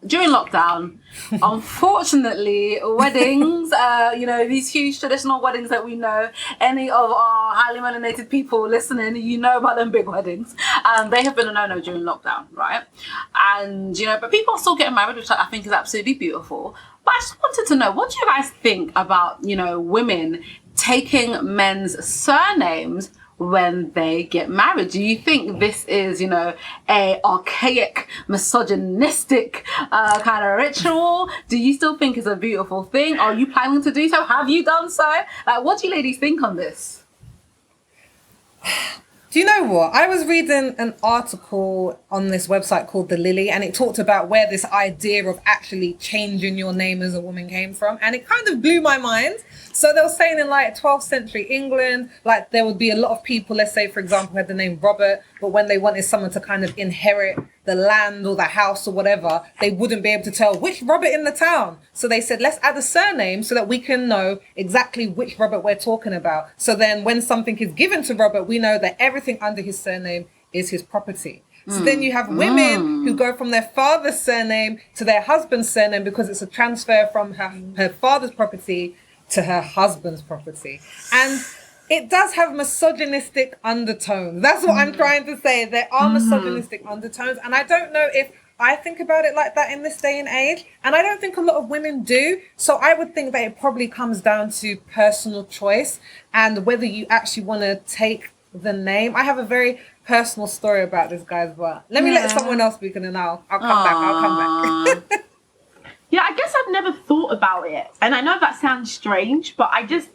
during lockdown, unfortunately, weddings, these huge traditional weddings that we know, any of our highly melanated people listening, you know about them big weddings. They have been a no-no during lockdown, right? And, but people are still getting married, which I think is absolutely beautiful. But I just wanted to know, what do you guys think about, women taking men's surnames when they get married? Do you think this is, a archaic, misogynistic kind of ritual? Do you still think it's a beautiful thing? Are you planning to do so? Have you done so? Like, what do you ladies think on this? Do you know what? I was reading an article on this website called The Lily, and it talked about where this idea of actually changing your name as a woman came from. And it kind of blew my mind. So they were saying in 12th century England, there would be a lot of people, let's say, for example, had the name Robert, but when they wanted someone to kind of inherit the land or the house or whatever, they wouldn't be able to tell which Robert in the town. So they said, let's add a surname so that we can know exactly which Robert we're talking about. So then when something is given to Robert, we know that everything under his surname is his property. So then you have women who go from their father's surname to their husband's surname because it's a transfer from her father's property to her husband's property. And it does have misogynistic undertones. That's what I'm trying to say. There are misogynistic undertones. And I don't know if I think about it like that in this day and age. And I don't think a lot of women do. So I would think that it probably comes down to personal choice and whether you actually want to take the name. I have a very personal story about this, guys, but let me let someone else speak and then I'll come back. I'll come back. Yeah, I guess I've never thought about it. And I know that sounds strange, but I just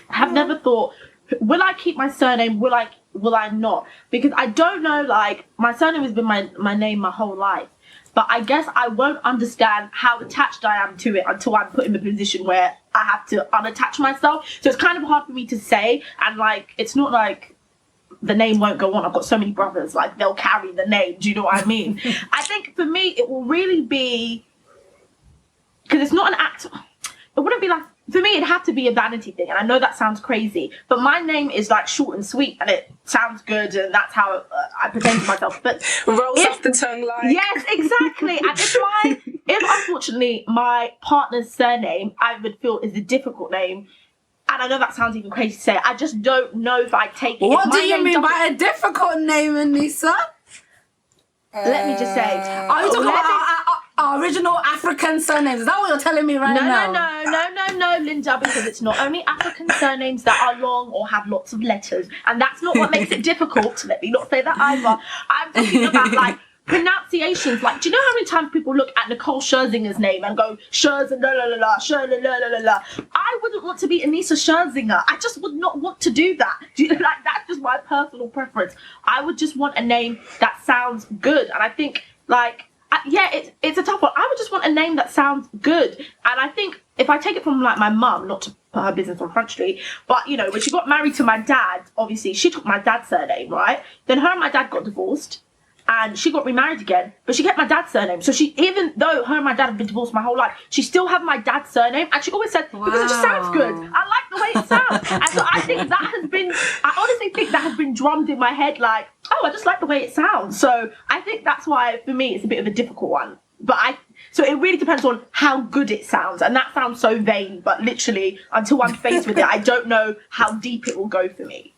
have never thought, will I keep my surname? Will I not? Because I don't know, my surname has been my name my whole life. But I guess I won't understand how attached I am to it until I'm put in the position where I have to unattach myself. So it's kind of hard for me to say. And it's not like the name won't go on. I've got so many brothers, they'll carry the name. Do you know what I mean? I think for me, it will really be, because it's not an act. It wouldn't be for me, it'd have to be a vanity thing. And I know that sounds crazy, but my name is short and sweet and it sounds good. And that's how I present myself. But rolls off the tongue line. Yes, exactly. And if unfortunately my partner's surname, I would feel is a difficult name. And I know that sounds even crazy to say. I just don't know if I take it. What do you mean by a difficult name, Anissa? Let me just say. Are you talking about our original African surnames? Is that what you're telling me right now? No, Linda, because it's not only African surnames that are long or have lots of letters. And that's not what makes it difficult. Let me not say that either. I'm talking about pronunciations. Do you know how many times people look at Nicole Scherzinger's name and go Scherz and la la la la, Scher la la la la? I wouldn't want to be Anissa Scherzinger. I just would not want to do that. Do you know, that's just my personal preference. I would just want a name that sounds good. And I think it's a tough one. I would just want a name that sounds good. And I think if I take it from my mum, not to put her business on Front Street, but when she got married to my dad, obviously she took my dad's surname, right? Then her and my dad got divorced. And she got remarried again, but she kept my dad's surname. So she, even though her and my dad have been divorced my whole life, she still had my dad's surname. And she always said, because it just sounds good. I like the way it sounds. And so I think I honestly think that has been drummed in my head I just like the way it sounds. So I think that's why, for me, it's a bit of a difficult one. So it really depends on how good it sounds. And that sounds so vain, but literally, until I'm faced with it, I don't know how deep it will go for me.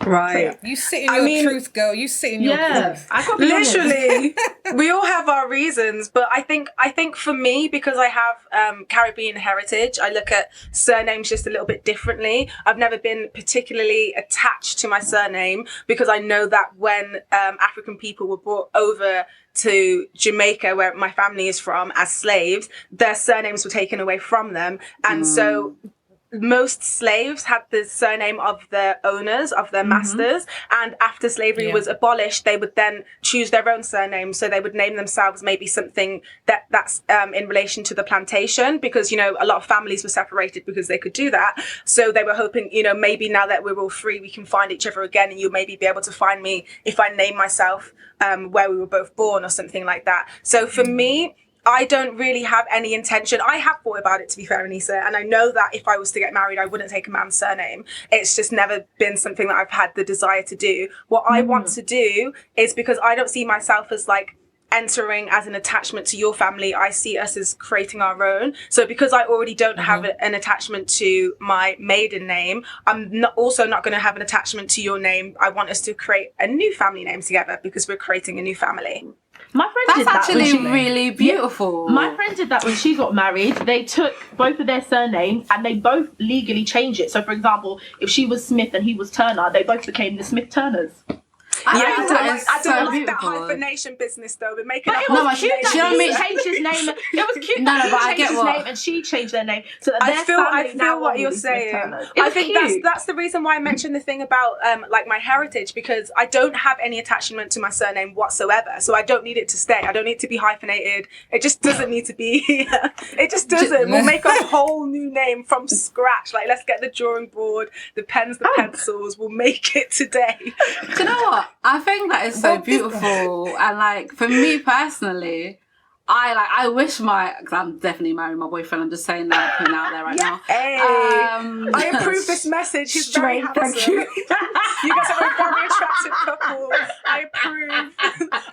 Right. You sit in your truth, girl. You sit in your truth. Literally, we all have our reasons, but I think for me, because I have Caribbean heritage, I look at surnames just a little bit differently. I've never been particularly attached to my surname because I know that when African people were brought over to Jamaica, where my family is from, as slaves, their surnames were taken away from them. And so most slaves had the surname of their owners, of their masters, and after slavery was abolished, they would then choose their own surname. So they would name themselves maybe something that's in relation to the plantation, because a lot of families were separated because they could do that. So they were hoping, maybe now that we're all free, we can find each other again, and you'll maybe be able to find me if I name myself where we were both born or something like that. So for me, I don't really have any intention. I have thought about it, to be fair, Anissa, and I know that if I was to get married, I wouldn't take a man's surname. It's just never been something that I've had the desire to do. What I want to do is, because I don't see myself as entering as an attachment to your family. I see us as creating our own. So because I already don't have an attachment to my maiden name, I'm also not going to have an attachment to your name. I want us to create a new family name together because we're creating a new family. My friend did that. That's actually really beautiful. My friend did that when she got married. They took both of their surnames and they both legally changed it. So, for example, if she was Smith and he was Turner, they both became the Smith Turners. I don't like that hyphenation business though. We're making but it was cute that he changed his name. It was cute that he changed his name and she changed their name. So that I feel what you're saying. I think that's the reason why I mentioned the thing about like my heritage, because I don't have any attachment to my surname whatsoever. So I don't need it to stay. I don't need to be hyphenated. It just doesn't need to be. It just doesn't. We'll make a whole new name from scratch. Like, let's get the drawing board, the pens, the pencils. We'll make it today. Do you know what? I think that is so beautiful, and like for me personally, I wish because I'm definitely marrying my boyfriend. I'm just saying that, putting out there right now. Hey, I approve this message. He's very handsome. You guys are a very attractive couple. I approve.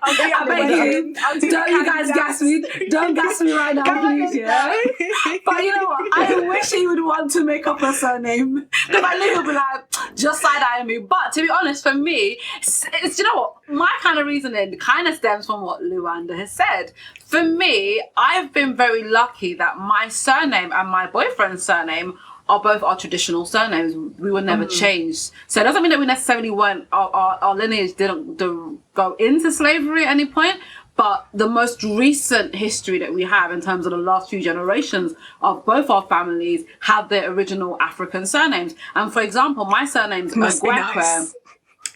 I'll be at the wedding. Don't you guys gas me? Don't gas me right now, please. Yeah. But you know what? I wish he would want to make up a surname, because I knew he'd be like just side-eyeing me. But to be honest, for me, it's you know what? My kind of reasoning kind of stems from what Luanda has said. For me, I've been very lucky that my surname and my boyfriend's surname are both our traditional surnames. We were never changed. So it doesn't mean that we necessarily weren't, our lineage didn't go into slavery at any point. But the most recent history that we have in terms of the last few generations of both our families have their original African surnames. And for example, my surname's Agwekwe.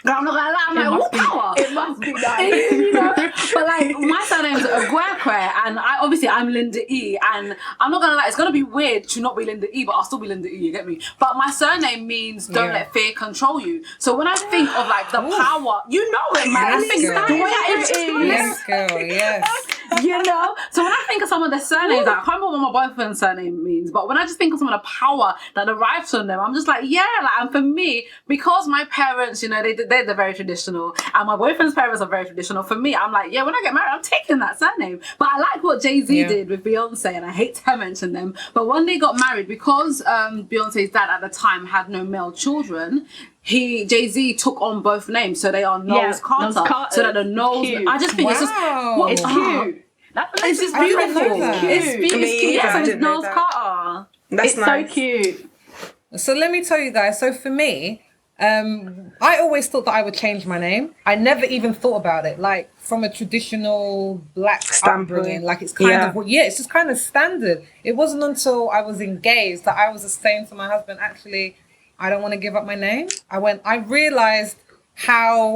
I'm not gonna lie, I'm like, what power? It must be nice. You know? But like, my surname's Agwekwe, and I'm Linda E, and I'm not gonna lie, it's gonna be weird to not be Linda E, but I'll still be Linda E, you get me? But my surname means don't let fear control you. So when I think of like the power, you know it, man. I think the way it is. Yes, girl, yes. You know? So when I think of some of the surnames, like, I can't remember what my boyfriend's surname means, but when I just think of some of the power that derives from them, I'm just like, yeah, like, and for me, because my parents, you know, they're very traditional, and my boyfriend's parents are very traditional, for me, I'm like, yeah, when I get married, I'm taking that surname. But I like what Jay-Z did with Beyonce, and I hate to mention them, but when they got married, because Beyonce's dad at the time had no male children, Jay-Z took on both names, so they are Knowles Carter. So that the Knowles, I just think it's just it's cute. It's just beautiful. It's beautiful. Yeah, so it's Knowles Carter. That's nice. So cute. So let me tell you guys. So for me, I always thought that I would change my name. I never even thought about it, like from a traditional black upbringing. Like it's kind of it's just kind of standard. It wasn't until I was engaged that I was just saying to my husband, actually, I don't want to give up my name. I realized how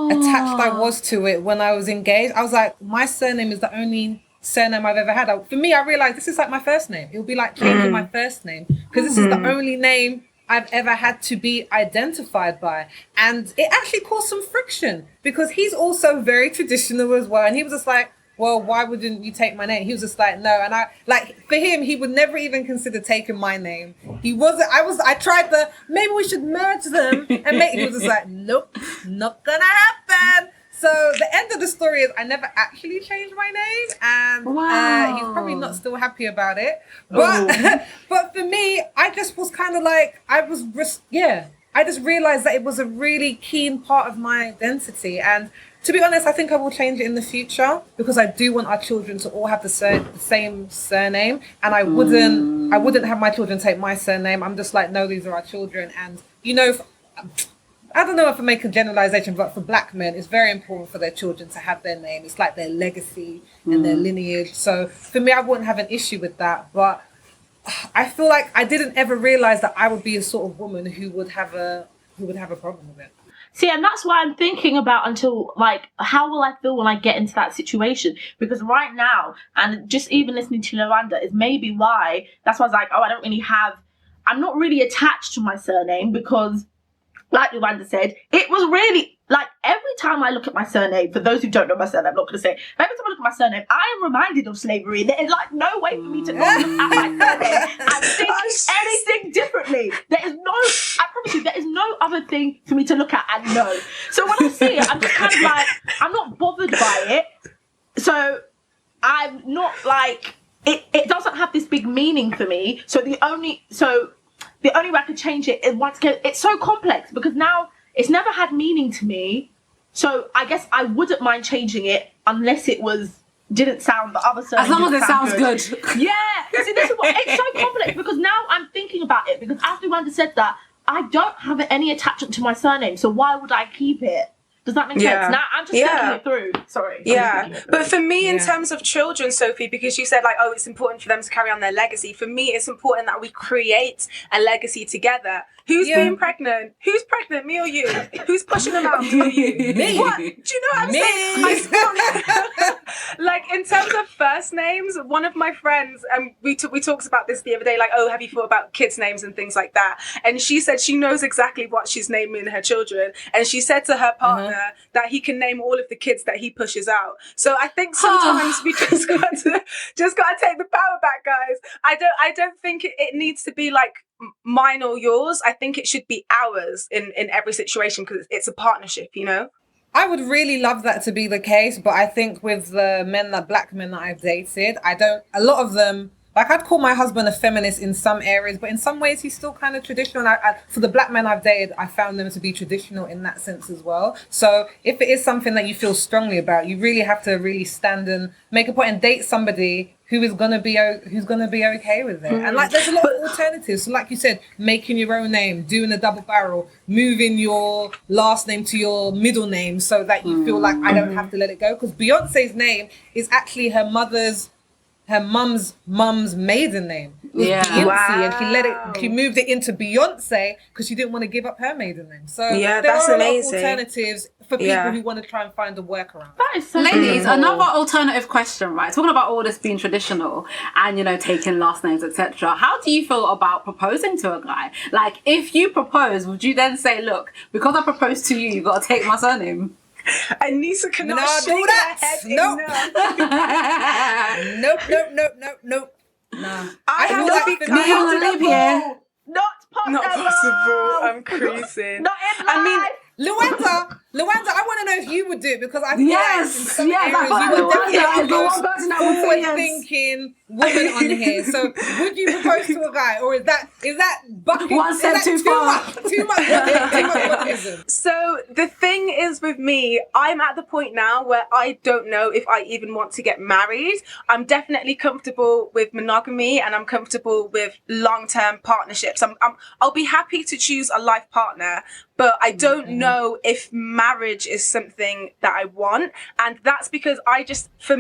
attached I was to it when I was engaged. I was like, my surname is the only surname I've ever had. For me, I realized this is like my first name. It would be like changing my first name, because this is the only name I've ever had to be identified by. And it actually caused some friction, because he's also very traditional as well. And he was just like, well, why wouldn't you take my name? He was just like, no. And for him, he would never even consider taking my name. I tried maybe we should merge them and he was just like, nope, not gonna happen. So the end of the story is I never actually changed my name, and he's probably not still happy about it. But but for me, I just was kind of like, I just realized that it was a really keen part of my identity. And to be honest, I think I will change it in the future, because I do want our children to all have the same surname, and I wouldn't have my children take my surname. I'm just like, no, these are our children. And you know, I don't know if I make a generalization, but for black men, it's very important for their children to have their name. It's like their legacy and their lineage. So for me, I wouldn't have an issue with that. But I feel like I didn't ever realize that I would be a sort of woman who would have a problem with it. See, and that's why I'm thinking about until, like, how will I feel when I get into that situation? Because right now, and just even listening to Luanda is maybe why, that's why I was like, I'm not really attached to my surname, because like Luanda said, it was really, like, every time I look at my surname, for those who don't know my surname, I'm not going to say, but every time I look at my surname, I am reminded of slavery. There is, like, no way for me to not look at my surname and think anything differently. I promise you, there is no other thing for me to look at and know. So when I see it, I'm just kind of like, I'm not bothered by it. so I'm not like it doesn't have this big meaning for me. So the only way I could change it is once again, it's so complex because now it's never had meaning to me. So I guess I wouldn't mind changing it unless it didn't sound the other surname. As long as it sounds good. Yeah. See, this is what it's so complex because now I'm thinking about it because as Luanda said that, I don't have any attachment to my surname, so why would I keep it? Does that make sense? Now I'm just thinking it through. Sorry. Yeah. But for me, in terms of children, Sophie, because you said like, oh, it's important for them to carry on their legacy. For me, it's important that we create a legacy together. Who's being pregnant? Who's pregnant? Me or you? Who's pushing them out? Me or you? Me. What? Do you know what I'm saying? Like in terms of first names, one of my friends, we talked about this the other day, like, oh, have you thought about kids' names and things like that? And she said she knows exactly what she's naming her children. And she said to her partner that he can name all of the kids that he pushes out. So I think sometimes we just got to take the power back, guys. I don't think it needs to be like mine or yours. I think it should be ours in every situation because it's a partnership, you know? I would really love that to be the case, but I think with the black men that I've dated, a lot of them, like I'd call my husband a feminist in some areas, but in some ways he's still kind of traditional. And for the black men I've dated, I found them to be traditional in that sense as well. So if it is something that you feel strongly about, you really have to really stand and make a point and date somebody who's gonna be okay with it. And like there's a lot of alternatives. So like you said, making your own name, doing a double barrel, moving your last name to your middle name so that you feel like I don't have to let it go. Because Beyonce's name is actually her mum's maiden name. Yeah. Beyonce, and she moved it into Beyonce because she didn't want to give up her maiden name. So there that's are amazing. A lot of alternatives for people who want to try and find a workaround. That is so Ladies, cool. another alternative question, right? Talking about all this being traditional and, you know, taking last names, etc. How do you feel about proposing to a guy? Like, if you propose, would you then say, look, because I proposed to you, you got to take my surname? Anissa cannot do shake that. her head Nope. Nah. I have feel to be for me, on a leap year. Not possible. I'm creasing. Not in life. I mean, Luanda, I want to know if you would do it because I feel Yes, like in some yes, I areas thought you were Luanda definitely is the one person that would say forward yes. thinking woman on here. So would you propose to a guy, or is that bucket? One step is that too far. Too much buckism? so the thing is with me, I'm at the point now where I don't know if I even want to get married. I'm definitely comfortable with monogamy and I'm comfortable with long-term partnerships. I'll be happy to choose a life partner, but I don't know if marriage is something that I want. And that's because I just feel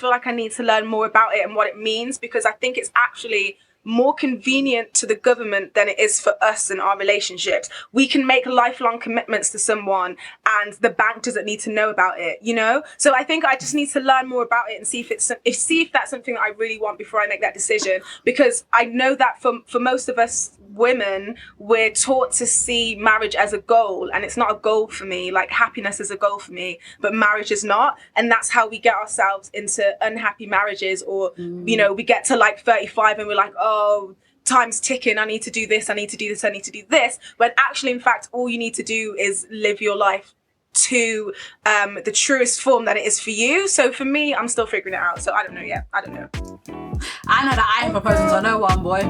like I need to learn more about it and what it means, because I think it's actually more convenient to the government than it is for us and our relationships. We can make lifelong commitments to someone and the bank doesn't need to know about it, you know? So I think I just need to learn more about it and see if that's something that I really want before I make that decision. Because I know that for most of us women, we're taught to see marriage as a goal, and it's not a goal for me. Like happiness is a goal for me, but marriage is not. And that's how we get ourselves into unhappy marriages, or you know, we get to like 35 and we're like, oh, time's ticking, I need to do this, I need to do this, I need to do this, when actually in fact all you need to do is live your life to the truest form that it is for you. So for me, I'm still figuring it out, so I don't know yet. I know that I ain't proposing to no one, boy.